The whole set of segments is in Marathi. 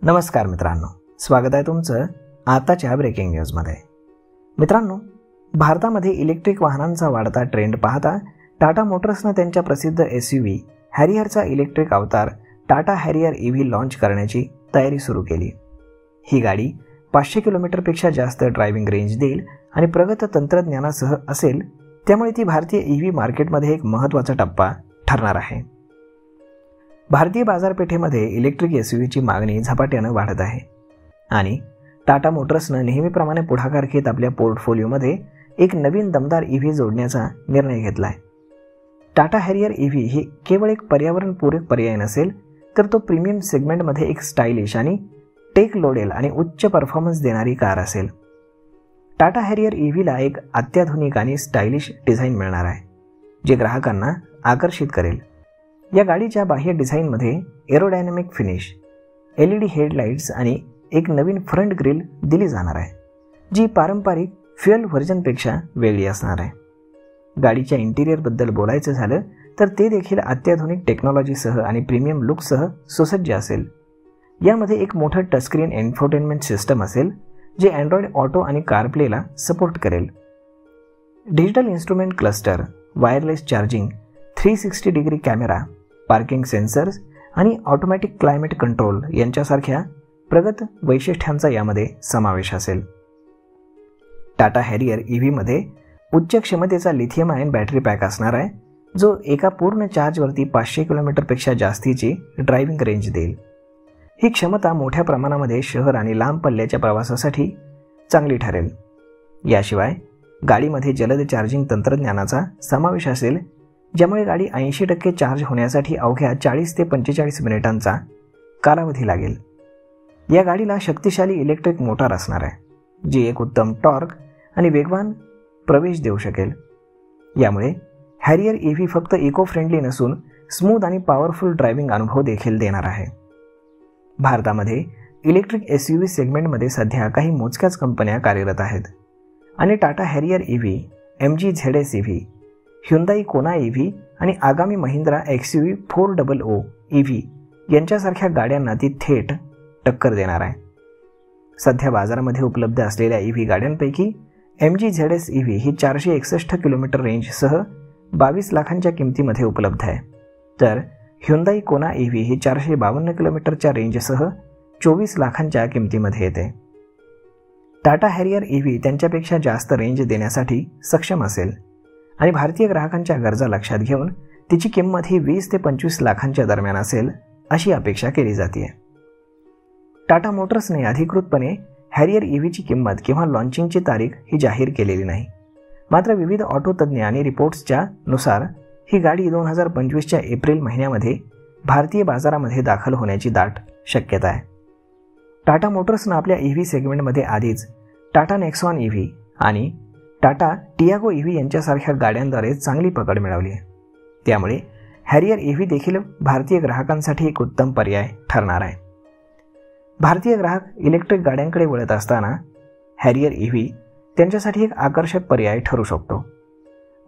नमस्कार मित्रांनो, स्वागत आहे तुमचं आताच्या ब्रेकिंग न्यूजमध्ये। मित्रांनो, भारतामध्ये इलेक्ट्रिक वाहनांचा वाढता ट्रेंड पाहता टाटा मोटर्सने त्यांच्या प्रसिद्ध एसयूव्ही हॅरियरचा इलेक्ट्रिक अवतार टाटा हॅरियर ईव्ही लॉन्च करण्याची तयारी सुरू केली। ही गाडी 500 किलोमीटरपेक्षा जास्त ड्रायव्हिंग रेंज देईल आणि प्रगत तंत्रज्ञानासह असेल, त्यामुळे ती भारतीय ईव्ही मार्केटमध्ये एक महत्त्वाचा टप्पा ठरणार आहे। भारतीय बाजारपेठेमध्ये इलेक्ट्रिक एसयूव्हीची मागणी झपाट्याने वाढत आहे आणि टाटा मोटर्सने नेहमीप्रमाणे पुढाकार घेत आपल्या पोर्टफोलिओमध्ये एक नवीन दमदार ईव्ही जोडण्याचा निर्णय घेतला आहे। टाटा हॅरियर ईव्ही ही केवळ एक पर्यावरणपूरक पर्याय नसेल, तर तो प्रीमियम सेगमेंटमध्ये एक स्टायलिश आणि टेक लोडेल आणि उच्च परफॉर्मन्स देणारी कार असेल। टाटा हॅरियर ईव्हीला एक अत्याधुनिक आणि स्टायलिश डिझाईन मिळणार आहे, जे ग्राहकांना आकर्षित करेल। या गाडीच्या बाह्य डिझाईनमध्ये एरोडायनामिक फिनिश, LED हेडलाइट्स आणि एक नवीन फ्रंट ग्रिल दिली जाणार आहे, जी पारंपरिक फ्युएल व्हर्जनपेक्षा वेगळी असणार आहे। गाडीच्या इंटिरियरबद्दल बोलायचं झालं तर ते देखील अत्याधुनिक टेक्नॉलॉजीसह आणि प्रीमियम लुकसह सुसज्ज असेल। यामध्ये एक मोठं टचस्क्रीन एन्फोटेनमेंट सिस्टम असेल, जे अँड्रॉइड ऑटो आणि कारप्लेला सपोर्ट करेल। Digital instrument cluster, wireless charging, 360 degree camera, parking sensors आणि ऑटोमॅटिक क्लायमेट कंट्रोल यांच्यासारख्या प्रगत वैशिष्ट्यांचा यामध्ये समावेश असेल। टाटा हॅरियर ईव्हीमध्ये उच्च क्षमतेचा लिथियम आयन बॅटरी पॅक असणार आहे, जो एका पूर्ण चार्जवरती 500 किलोमीटरपेक्षा जास्तीची ड्रायव्हिंग रेंज देईल। ही क्षमता मोठ्या प्रमाणामध्ये शहर आणि लांब पल्ल्याच्या प्रवासासाठी चांगली ठरेल। याशिवाय गाडीमध्ये जलद चार्जिंग तंत्रज्ञानाचा समावेश असेल, ज्यामुळे गाडी 80% चार्ज होण्यासाठी अवघ्या 40 ते 45 मिनिटांचा कालावधी लागेल। या गाडीला शक्तिशाली इलेक्ट्रिक मोटार असणार आहे, जी एक उत्तम टॉर्क आणि वेगवान प्रवेश देऊ शकेल। यामुळे हॅरियर ईव्ही फक्त इको फ्रेंडली नसून स्मूथ आणि पॉवरफुल ड्रायव्हिंग अनुभव देखील देणार आहे। भारतामध्ये इलेक्ट्रिक एसयूव्ही सेगमेंटमध्ये सध्या काही मोजक्याच कंपन्या कार्यरत आहेत आणि Tata Harrier EV, MG ZS EV, Hyundai कोना ईव्ही आणि आगामी महिंद्रा XUV 400 ईव्ही यांच्यासारख्या गाड्यांना ती थेट टक्कर देणार आहे। सध्या बाजारामध्ये उपलब्ध असलेल्या ईव्ही गाड्यांपैकी MG ZS ईव्ही ही 461 किलोमीटर रेंजसह 22 लाखांच्या किमतीमध्ये उपलब्ध आहे, तर ह्युंदाई कोना ईव्ही ही 452 किलोमीटरच्या रेंजसह 24 लाखांच्या किमतीमध्ये येते। टाटा हॅरियर ईव्ही त्यांच्यापेक्षा जास्त रेंज देण्यासाठी सक्षम असेल आणि भारतीय ग्राहकांच्या गरजा लक्षात घेऊन तिची किंमत ही 20 ते 25 लाखांच्या दरम्यान असेल, अशी अपेक्षा केली जाते। टाटा मोटर्सने अधिकृतपणे हॅरियर ईव्हीची किंमत किंवा लॉन्चिंगची तारीख ही जाहीर केलेली नाही, मात्र विविध ऑटो तज्ज्ञ आणि रिपोर्ट्सच्या नुसार ही गाडी 2025च्या एप्रिल महिन्यामध्ये भारतीय बाजारामध्ये दाखल होण्याची दाट शक्यता आहे। टाटा मोटर्सने आपल्या ईव्ही सेगमेंटमध्ये आधीच टाटा नेक्सॉन ईव्ही आणि टाटा टियागो ईव्ही यांच्यासारख्या गाड्यांद्वारे चांगली पकड मिळवली आहे, त्यामुळे हॅरियर ईव्ही देखील भारतीय ग्राहकांसाठी एक उत्तम पर्याय ठरणार आहे। भारतीय ग्राहक इलेक्ट्रिक गाड्यांकडे वळत असताना हॅरियर ईव्ही त्यांच्यासाठी एक आकर्षक पर्याय ठरू शकतो।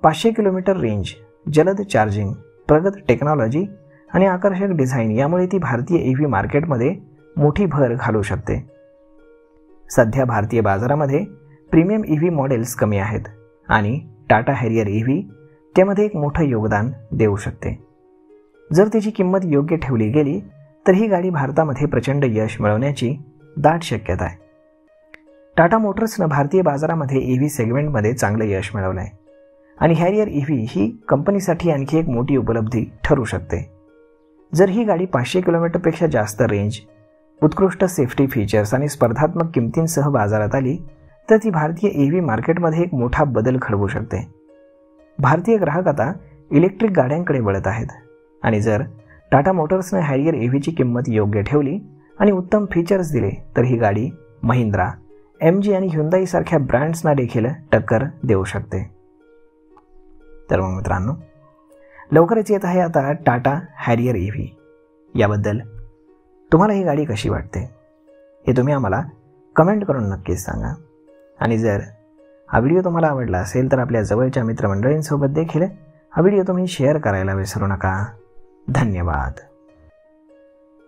500 किलोमीटर रेंज, जलद चार्जिंग, प्रगत टेक्नॉलॉजी आणि आकर्षक डिझाईन यामुळे ती भारतीय ईव्ही मार्केटमध्ये मोठी भर घालू शकते। सध्या भारतीय बाजारामध्ये प्रीमियम ईव्ही मॉडेल्स कमी आहेत आणि टाटा हॅरियर ईव्ही त्यामध्ये एक मोठं योगदान देऊ शकते। जर तिची किंमत योग्य ठेवली गेली तर ही गाडी भारतामध्ये प्रचंड यश मिळवण्याची दाट शक्यता आहे। टाटा मोटर्सनं भारतीय बाजारामध्ये ईव्ही सेगमेंटमध्ये चांगलं यश मिळवलं आहे आणि हॅरियर ईव्ही ही कंपनीसाठी आणखी एक मोठी उपलब्धी ठरू शकते। जर ही गाडी 500 किलोमीटरपेक्षा जास्त रेंज, उत्कृष्ट सेफ्टी फीचर्स आणि स्पर्धात्मक किमतींसह बाजारात आली तर ती भारतीय ईव्ही मार्केटमध्ये एक मोठा बदल घडवू शकते। भारतीय ग्राहक आता इलेक्ट्रिक गाड्यांकडे वळत आहेत आणि जर टाटा मोटर्सने हॅरियर ईव्हीची किंमत योग्य ठेवली आणि उत्तम फीचर्स दिले तर ही गाडी महिंद्रा, MG आणि ह्युंदाई सारख्या ब्रँड्सना देखील टक्कर देऊ शकते। तर मग मित्रांनो, लवकरच येत आहे आता टाटा हॅरियर ईव्ही। याबद्दल तुम्हाला ही गाडी कशी वाटते हे तुम्ही आम्हाला कमेंट करून नक्कीच सांगा आणि जर हा व्हिडिओ तुम्हाला आवडला असेल तर आपल्या जवळच्या मित्रमंडळींसोबत देखील हा व्हिडिओ तुम्ही शेअर करायला विसरू नका। धन्यवाद।